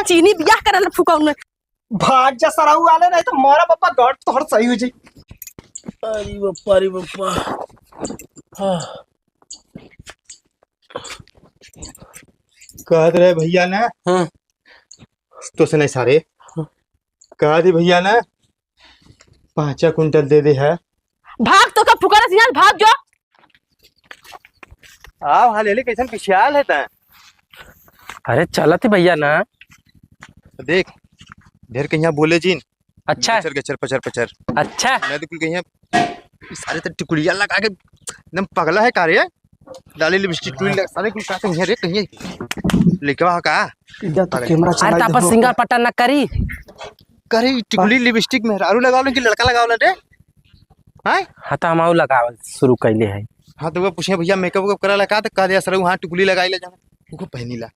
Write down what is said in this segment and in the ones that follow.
चीनी बियाह करल फुकौन में भाग जा सराऊ आले नहीं तो मारा पापा गट तोहर सही हो जाई। अरे बप्पा हाँ। कहत रहे भैया ना हाँ तो से नहीं सारे कहा दी भैया ना 5 कुंटल दे दे है। भाग तो का फुकरा सियाल भाग जो आओ हाल ले कैसन पिछाल है ता। अरे चलत भैया ना देख ढेर कहीं बोले जीन अच्छा गचर गचर पचर पचर अच्छा मैं तो कहीं सारे तो टिकुड़िया लगा के एकदम पगला है कार्य डाली लिपस्टिक टूल सारे कुल का कहीं रे कहीं लिखवा का तो कैमरा अरे चला तापस सिंगार पट्टा न करी करे टिकुली लिपस्टिक मेहरारू लगावले कि लड़का लगावले रे हां। हाँ तो हम लगावल शुरू कैले है। हाँ तो वो पूछे भैया मेकअप वेकअप करा लगा तो कह दिया सर वहाँ टिकुली लगाई ले जाना उनको पहनी ला।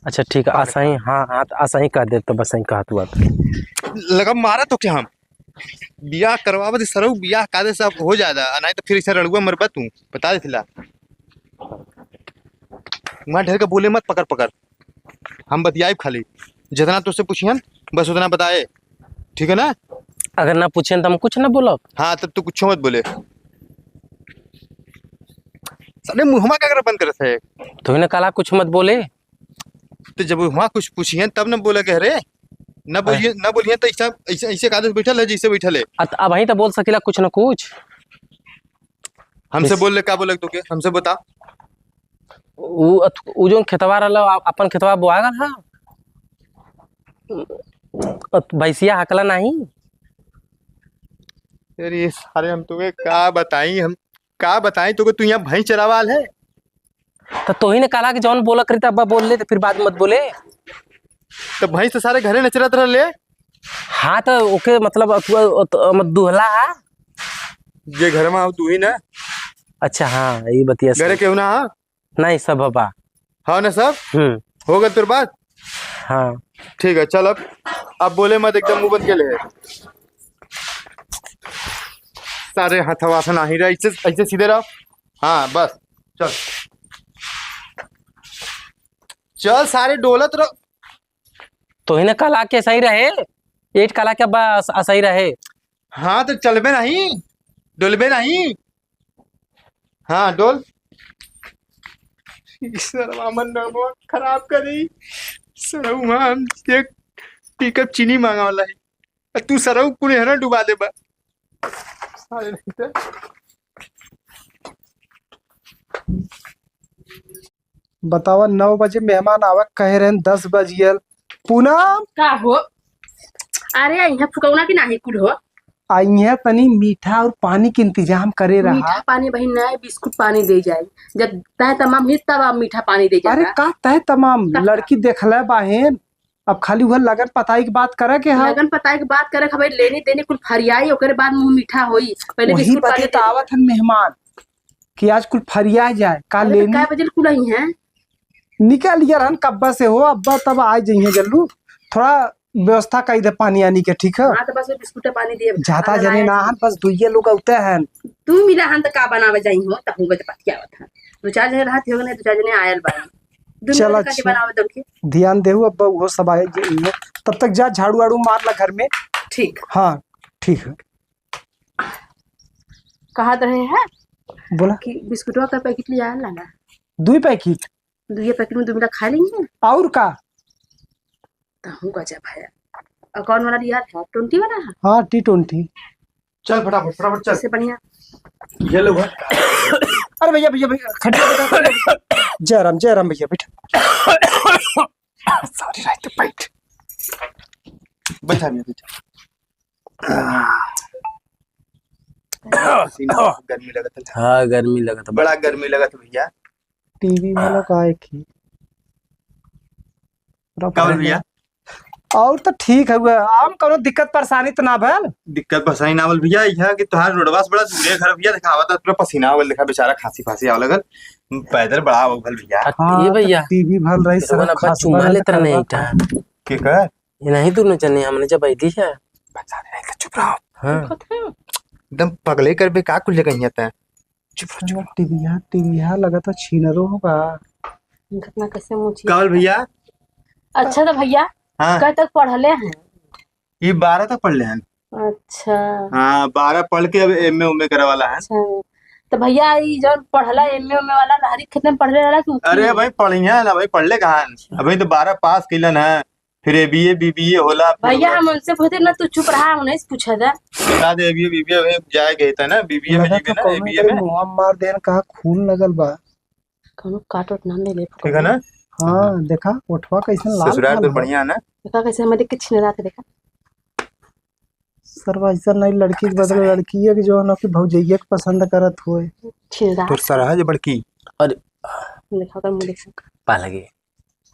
अच्छा ठीक है आसा ही हाँ हाँ आसा ही कह दे तो बस ही कहा तू लगा मारा तो क्या हम बियाह करवावे दे सरऊ बियाह कादे से हो जादा नहीं तो फिर इसे रड़ुआ मरबा तू बता दे थिला वहाँ ढेर के बोले मत पकड़ पकड़ हम बतियाई खाली जितना तुझसे पूछियन बस उतना बताए ठीक है ना। अगर ना पूछे तो हम कुछ ना बोलो। हाँ तब तू कुछ मत बोले साले मुहमा क्या कर बंद कर है तो इन्हें कला कुछ मत बोले तो जब वहाँ कुछ पूछियन तब न बोले कह रे न बोलिए तो ऐसा ऐसे ऐसे कादे बैठल है जैसे बैठल है। अब वही तो बोल सकेला कुछ ना कुछ हमसे बोल ले क्या बोले तो के हमसे बता उ जो खेतवा रहला अपन खेतवा बोआगा था भैंसिया हकला नहीं। अरे सारे हम तुम्हें क्या बताई हम का बताई तो तू यहाँ भैंस चरावाल है तो ही ने कहा कि जौन बोला करी तब बोल ले तो फिर बाद मत बोले तो भैंस तो सारे घरे नचरत रह ले। हाँ तो ओके मतलब दुहला है जे घर में आओ तू ही ना। अच्छा हाँ ये बतिया घरे क्यों ना हाँ नहीं सब बाबा हाँ ना सब हो गया तेरे बात हाँ ठीक है चल अब बोले मत एकदम मुंह बंद के ले सारे हथवा से नहीं रहा ऐसे ऐसे सीधे रहो हाँ बस चल चल सारे डोलत रहो तो इन्हें कला के सही रहे एट कला के बस सही रहे। हाँ तो चलबे नहीं डोलबे नहीं हाँ डोल मन खराब करी सरऊ हम एक पिकअप चीनी मांगा वाला है तू सरऊ पूरे है ना डुबा दे बा बतावा 9 बजे मेहमान आवक कहे रहे 10 बजियल पूनम का हो। अरे यहाँ फुकौना की नाही कुल हो आई है तनी मीठा और पानी के इंतजाम करे रहा। मीठा पानी बहिन नहीं बिस्कुट पानी दे जाए जब तय तमाम ही तब आप मीठा पानी दे जाए। अरे का तय तमाम लड़की देखला बहन अब खाली वह लगन पताई की बात करे के है लगन पताई की बात करे खबर लेने देने कुल फरियाई ओकरे बाद मुंह मीठा होई पहले वही बिस्कुट पानी बते तो आवत हन मेहमान कि आज कुल फरिया जाए का लेनी काय बजे कुल ही है निकल लिया रहन कब्बा से हो अब्बा तब आ जाइए जल्लू थोड़ा व्यवस्था कर दे पानी आनी के ठीक है। हां तो बस बिस्कुट पानी दिए जाता जने ना हन बस दुइये लोग उते हैं तू मिला हन त का बनावे जाई हो त होगे त पतियावत है दो चार जने रहत होगे ने दो चार जने आयल बा चल का बनावे दम के ध्यान देहु अब्बा वो सब आए जाइए तब तक जा झाड़ू वाड़ू मार ला घर में। ठीक हाँ ठीक है कहा रहे हैं बोला कि बिस्कुटवा का पैकेट ले आया ना 2 पैकेट 2 पैकेट में 2 मिनट खा लेंगे और का तो हम गजब है और कौन वाला लिया था 20 वाला है। हाँ T20 चल फटाफट फटाफट चल इससे बढ़िया ये लो अरे भैया भैया भैया खड़े जय राम भैया बैठा सॉरी राइट बैठ बैठा गर्मी लगा था। हाँ गर्मी लगा था बड़ा गर्मी लगा था भैया टीवी वालों का एक ही भैया और तो ठीक है आम कोनो दिक्कत परेशानी तो ना भैल दिक्कत परेशानी ना बोल भैया यह कि तुहार रोडवा से बड़ा दूर घर भैया दिखावा था पूरा पसीना आवल देखा बेचारा खांसी फांसी आव लगल पैदल बड़ा आवल भल भैया ये भैया टीवी भल रही सब खास चुमा लेते नहीं था के कर ये नहीं दोनों जने हमने जब आई थी है बेचारे नहीं तो चुप रहो हाँ एकदम पगले कर बे का कुल कहीं जाता है चुप टीवी लगा तो छीनरो होगा घटना कैसे मुझे कावल भैया अच्छा तो भैया हाँ कब तक पढ़ले हैं? ये 12 तक पढ़ ले हैं। अच्छा हाँ 12 पढ़ के अब एमए उमे करे वाला है। अच्छा। तो भैया ये जो पढ़ला एमए में वाला लहरी कितने में पढ़ले वाला कि अरे भाई पढ़िया ना भाई, पढ़ ले कहाँ अभी तो 12 पास कैलन है, फिर एबीए बीबीए होला। भैया हम उनसे पूछते ना, तू चुप रहा, उन्हें से पूछा था। बता दे एबीए बीबीए में जाए गए था ना, बीबीए में जीवे ना, एबीए में मुंह मार देन कहा खून लगल बा। कौनो काट उठ ना ले ठीक है ना। हाँ देखा ओठवा कैसे लाल ससुराल लाल तो है। बढ़िया है ना। देखा कैसे हमें देख के छीन थे, देखा सरवा ऐसा नहीं लड़की के बदले लड़की है कि जो है कि भौजैया के पसंद करत हुए। छीन रहा तो सरहा जो बड़की अरे देखा कर मुंह देखा पा लगे।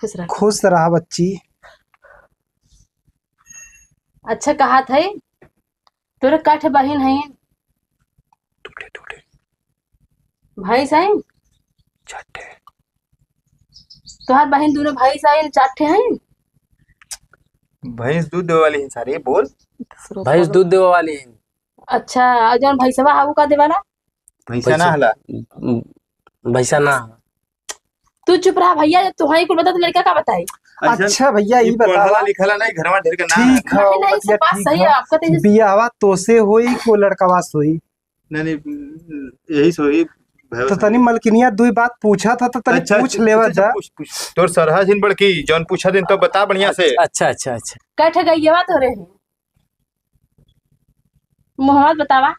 खुश रहा। खुश रहा बच्ची। अच्छा कहा था तोरे काठ बहन है? टूटे टूटे भाई साइन छठे तोहार बहन दोनों भाई साइन चाटे हैं। भैंस दूध देवे वाली है सारी बोल। भैंस दूध देवे वाली है। अच्छा और जौन भैसवा हाउ का देवाला? भैंसा ना हला। भैसा ना। तू चुप रहा भैया, जब तुम्हारी कुल बता तो लड़का का बताई। अच्छा भैया ये पढ़ला बतावा। लिखला नहीं, घरवा ढेर के नाम ठीक है नहीं, नहीं, भैया, सब बात ठीक सही है। है आपका तो ये- बियाहवा तोसे होई को लड़कावा सोई। नहीं यही सोई तो तनी मलकिनिया दुई बात पूछा था तो तनी पूछ लेवा जा। पूछ तोर सरहा जिन बड़की जौन पूछा दिन तो बता बढ़िया से। अच्छा अच्छा अच्छा। कैठ गई बात हो रहे हैं मोहम्मद बतावा।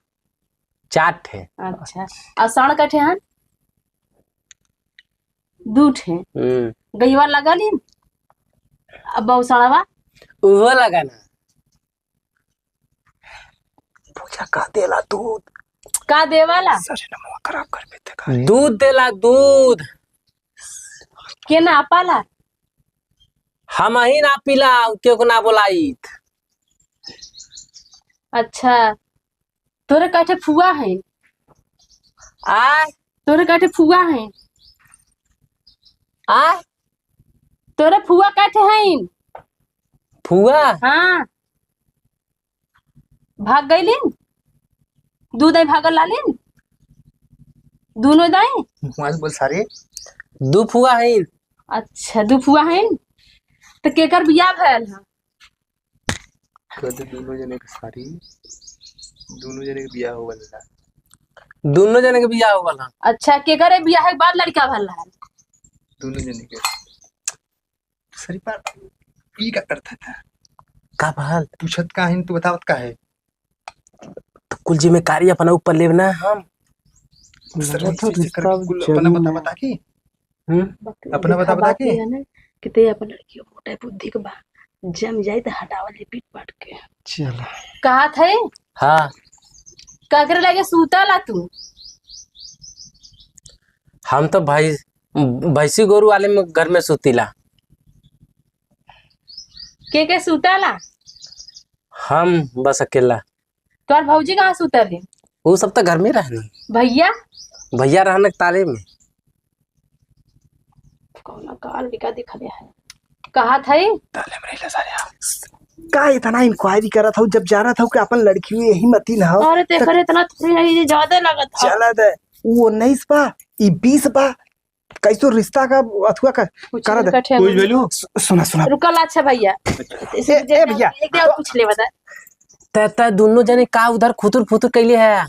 चाट है। अच्छा और साण कैठे हैं? दूठ है। गईवा लगा ली अब बहु साणवा वो लगा ना। पूछा का देला दूध का देवाला? सर नमवा खराब कर बेते का। दूध देला दूध। के ना पाला? हम ही ना पिला क्यों को ना बोलाई। अच्छा तोरे कैठे फुआ है? आ तोरे कैठे फुआ है? आ तोरे फुआ कैठे हैं? फुआ हाँ भाग गईलिन, दूध आई भागल लालिन, दोनों दाई। मुआज बोल सारे दू फुआ है। अच्छा दू फुआ हैं तो केकर बियाह भयल है? कद दोनों जने के सारी दोनों जने के बियाह हो गया। दोनों जने के बियाह हो गया। अच्छा केकर बियाह के बाद लड़का भल है? दोनों जने के सरी पर ई का करता था का भाल पूछत का है तू बतावत का है। तो कुल जिम्मेदारी अपना ऊपर लेना हम। सर तो रिश्ता अपना बता बता के अपना बता बता के किते अपन लड़की मोटा बुद्धि के बा जम जाए तो हटावल ले पीट पाट के। चलो कहा थे हाँ काकरे लगे सूता ला तू? हम तो भाई भैंसी गोरू वाले में घर में सुतीला। के सूता ला? हम बस अकेला। तोर भौजी कहाँ सूतल है? वो सब तो घर में रहनी। भैया भैया रहने के ताले में। कौन काल बिका दिखले है? कहा था ताले में रहला सारे। का इतना इंक्वायरी करा था जब जाना था कि अपन लड़की हुई यही मती ना हो। अरे ते करे इतना थोड़ी नहीं, ये ज्यादा लगत था। चला दे वो 19 बा ई 20 बा कैसो रिश्ता का अथुआ का करा दे। कुछ बोलू सुना सुना रुकल। अच्छा भैया ए भैया एक और पूछ ले बता। तै दोनों जने का उधर खुतुर फुतुर कैले है।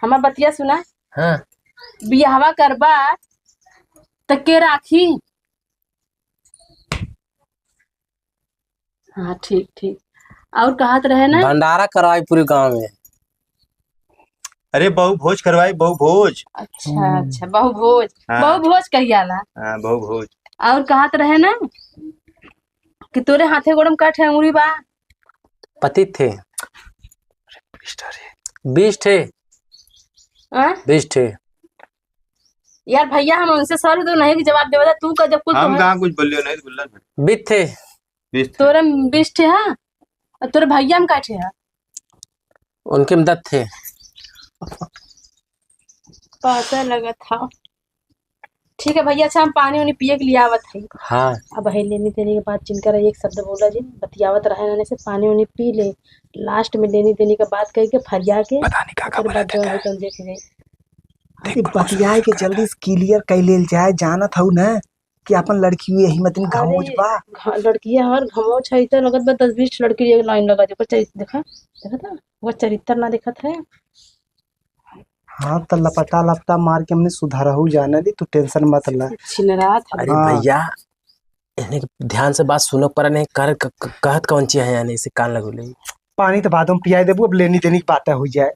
हमार बतिया सुना। हाँ बियाहवा करबा त के राखी? हाँ ठीक ठीक। और कहत रहे ना भंडारा करवाई पूरे गांव में। अरे बहु भोज करवाई बहु भोज। अच्छा अच्छा बहु भोज। हाँ। बहु भोज कहियाला। हाँ बहु भोज। और कहत रहे ना कि तोरे हाथे गोड़म काठे अंगुरी बा? पति थे 20 थे। हाँ? 20 थे। यार भैया हम उनसे सवाल तो नहीं जवाब देवा तू का जब कुल हम कहाँ कुछ बोलियो नहीं बोलला। 20 थे। 20 तोरे 20 थे। हाँ और तोरे भैया हम काठे है? उनके मदद थे। पता लगा था। ठीक है भैया। अच्छा हम पानी उन्हें पिए के लिए आवत है। हाँ अब है लेनी देने के बाद जिनकर एक शब्द बोला जिन बतियावत रहे से पानी उन्हें पी ले। लास्ट में लेनी देने का बात कह के फरिया के बताने का फिर बात जो है तुम देख गए। बतियाए के जल्दी क्लियर कर लेल जाए जाना था ना कि अपन लड़की हुई यही मतिन घमोज बा। लड़की हमार घमो छै त लगत बा 10-20 लड़की एक लाइन लगा दे पर देखा देखा था वो चरित्र ना देखत है। हाँ तो लपटा लपटा मार के हमने सुधारहू जाना दी, तू टेंशन मत ले। छिनरा था। अरे भैया इन्हें ध्यान से बात सुनो पर नहीं कहत कौन चीज है यानी से कान लगो ले। पानी तो बाद में पिया देबू, अब लेनी देनी की बातें हो जाए।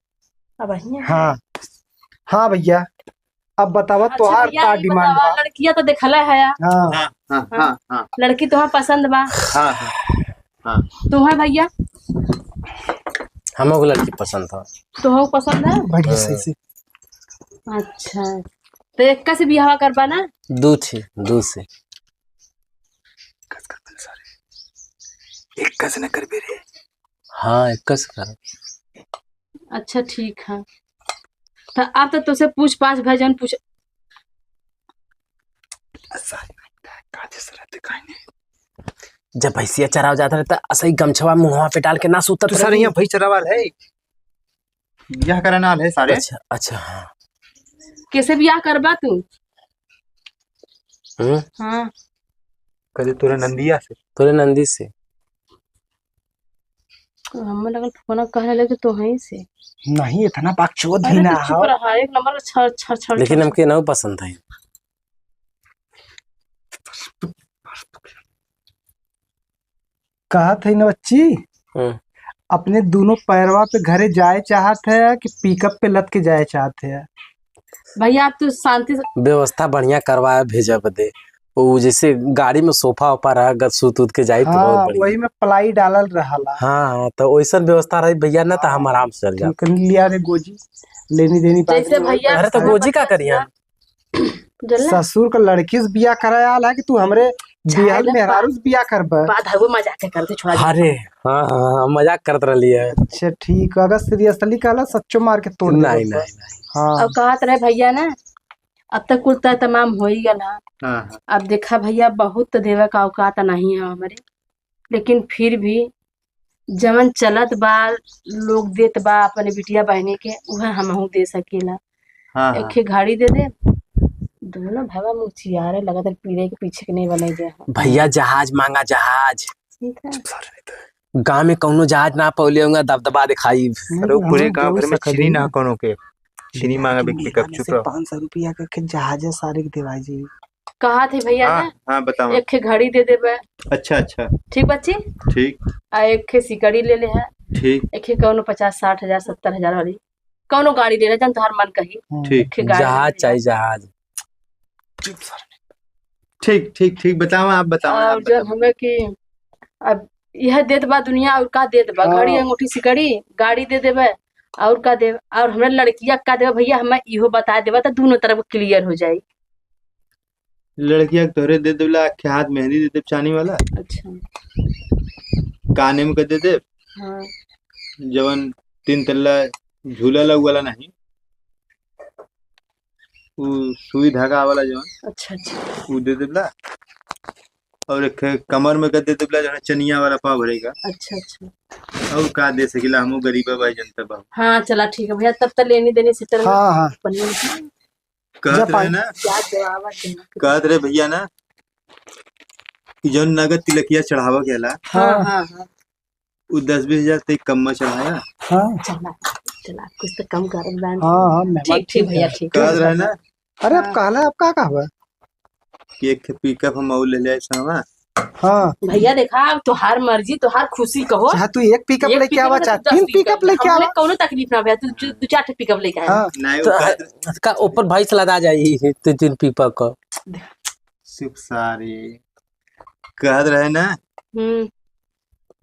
अब हियां हाँ हाँ भैया अब बतावा अच्छा तोहार भैया, का ई डिमांड बतावा, बा। लड़कियां तो देखला है हाँ हाँ हाँ हाँ हाँ लड़की तुम्हें पसंद बा हाँ हाँ तुम्हें भैया हमको लड़की पसंद था। तुम्हें पसंद है। बढ़िया सही से। अच्छा तो एक से बियाह करबा ना। दूध से एक कस न करबे रे। हाँ एक कर। अच्छा ठीक है तो अब तो तुझसे पूछ पाछ भजन पूछ। जब भैंसिया चराव जाता रहता असही गमछवा मुंहवा पे डाल के ना सूता तो सारे यहाँ भाई चरावाल है, यह करना है सारे। अच्छा अच्छा हाँ कैसे बियाह करबा तू। हाँ कदे तोरे नंदिया से तोरे नंदी से। हमें लगल फोन कहने लगे तो वहीं से। नहीं इतना बाकचोद भी अरे ना तो चुप हो। रहा एक नंबर छड़ छड़ छड़ लेकिन हमके नहीं पसंद है। कहा थे ना बच्ची अपने दोनों पैरवा पे घरे जाए चाहत है कि पिकअप पे लद के जाए चाहते हैं। भैया आप तू शांति से व्यवस्था बढ़िया करवाया भेजा बदे वो जैसे गाड़ी में सोफा ओफा रहा सूत उत के जाई तो बहुत हाँ बढ़िया। वही में पलाई डालल रहला। हाँ तो वैसा व्यवस्था रही भैया ना तो हम आराम से चल जा। ठीक लिया रे गोजी लेनी देनी बात जैसे नहीं। भैया अरे तो गोजी का करिया जल्ला ससुर का लड़की से बिया कराया है कि तू हमरे बिहार झालक मेहरारू से बिया करबा। बात है वो मजाक करते छोड़ा दे। अरे हाँ हाँ मजाक करते रही है। अच्छा ठीक है, अगर सीरियसली कहला सच्चो मार के तोड़ नहीं देबा। नहीं नहीं हाँ अब कहत रहे भैया ना अब तक कुल तमाम हो ही गला। हाँ अब देखा भैया बहुत तो देवे का औकात नहीं है हमारे लेकिन फिर भी जमन चलत बा लोग देत बा अपने बिटिया बहने के वह हमहू दे सकेला। हाँ एक गाड़ी दे दे दोनों भवा मुचियारे लगातार पीरे के पीछे के नहीं बने दे। भैया जहाज मांगा जहाज ठीक है गाँव में कौनो जहाज ना पौले होगा दबदबा दिखाई। अरे वो पूरे गांव भर में छिनी ना कोनो के छिनी मांगा बिक पिकअप चुप रहो। 500 रुपया के जहाज सारे के देवाई जी। कहा थे भैया हाँ ना हाँ बताओ। एक घड़ी दे देबे। अच्छा अच्छा ठीक बच्ची ठीक आ एक सिकड़ी ले ले है ठीक एक कौनो 50-60 हजार 70 हजार वाली कौनो गाड़ी ले ले जन तोहर मन कही। ठीक एक गाड़ी जहाज ले ले। चाहिए जहाज। ठीक ठीक ठीक बताओ आप बताओ आप और जब हमें कि अब यह देत बा दुनिया और का देत बा हाँ। घड़ी अंगूठी सिकड़ी गाड़ी दे देबे और का दे और हमरा लड़किया का देबे भैया हमें इहो बता देबा तो दोनों तरफ क्लियर हो जाई। लड़किया के तोहरे दे देला के हाथ मेहंदी दे दे चानी वाला अच्छा काने में कर दे दे हाँ जवन 3 तल्ला झूला लग वाला नहीं वो सुई धागा वाला जवन अच्छा अच्छा वो दे देला और एक कमर में कर दे देला जवन चनिया वाला पाव भरेगा अच्छा अच्छा और का दे सकेला हमू गरीबा भाई जनता बा हाँ चला ठीक है भैया तब तक लेनी देनी सेटल हाँ हाँ कहत रहे ना याद देवावा देना। कहत रहे भैया ना कि जौन नगद तिलकिया चढ़ावा गेला हाँ हाँ हाँ वो 10-20 हजार तक कम में चढ़ाया। हाँ चला चला कुछ तो कम कर बैंड। हाँ हाँ मेहमान ठीक ठीक भैया ठीक कहत रहे ना अरे अब कहला अब का कहबा। कि एक पिकअप हम और ले ले सामा हाँ भैया देखा तोहार मर्जी तोहार खुशी कहो चाहे तू एक पिकअप एक लेके आवा पिकअप चाहे तो 3 10 पिकअप लेके हमने आवा। कौनो तकलीफ ना भैया तू 2-4 पिकअप लेके आया। हाँ नहीं तो वो कहत का ऊपर भाई से लदा जाई 3 पीपा का। सिर्फ सारे कहत रहे ना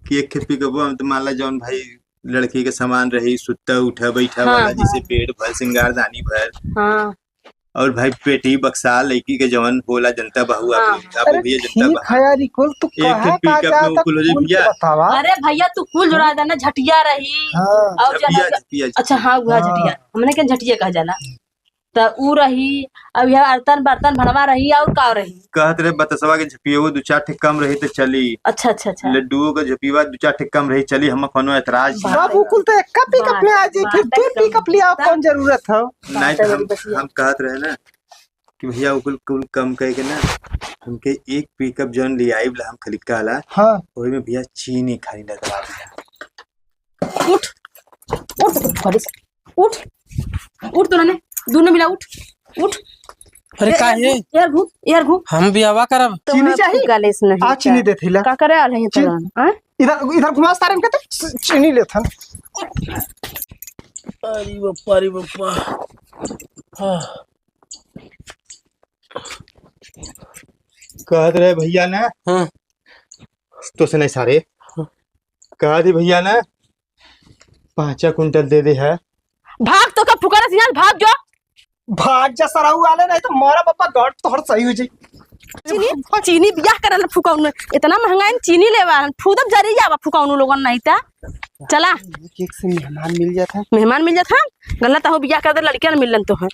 कि एक पिकअप हम तो मान ला जौन भाई लड़की के सामान रही सुत्ता उठा बैठा हाँ, वाला हाँ। जैसे पेड़ भर श्रृंगार दानी भर हाँ और भाई पेटी बक्सा लड़की के जवन होला जनता बहू हाँ। आप अरे भैया जनता ठीक है यार इकुल तू एक कहा का पिकअप में जाता वो कुल हो जाए खुल के भैया। बतावा। अरे भैया तू कुल जुड़ा देना झटिया रही हाँ और झपिया जब झपिया अच्छा हाँ वह हाँ। झटिया हमने क्या झटिया कहा जाला तो ऊ रही अब यह अर्तन बर्तन भरवा रही और का रही। कहत रहे बतसवा के झपिया वो 2-4 ठे कम रही तो चली अच्छा अच्छा अच्छा लड्डुओं का झपिया 2-4 ठे कम रही चली हम कोनो एतराज बात बाबू कुल तो एक पिकअप में आ जाए फिर बात 2 पिकअप ले आओ कौन जरूरत है। नहीं तो हम कहत रहे ना कि भैया वो कुल कम कह के ना हमके एक पिकअप जौन ले आई हम खरीद का आला हाँ वही में भैया चीनी खाली लगवा दिया। उठ उठ घरे से उठ उठ तो ने दोनों मिला उठ उठ। अरे का है यार घू हम भी आवा करब चीनी चाहिए गलेस नहीं आ चीनी देती ला का करे आल है तो हां इधर इधर घुमा तारे में कहते चीनी लेथन। अरे बप्पा हाँ कह रहे भैया ना हाँ तो से नहीं सारे कहा दी भैया ना 5 क्विंटल दे दे है। भाग तो का फुकारा सियाल भाग जो भाग जा सराऊ आले नहीं तो मारा पापा गट तो हर सही हो जाई। चीनी बियाह करल फुकाउन इतना महंगा चीनी लेवा फूदब जरी जावा फुकाउन लोगन नहीं ता चला एक से मेहमान मिल जाता मेहमान मिल जाता गलत हो बियाह कर दे लड़कियां मिलन तो है।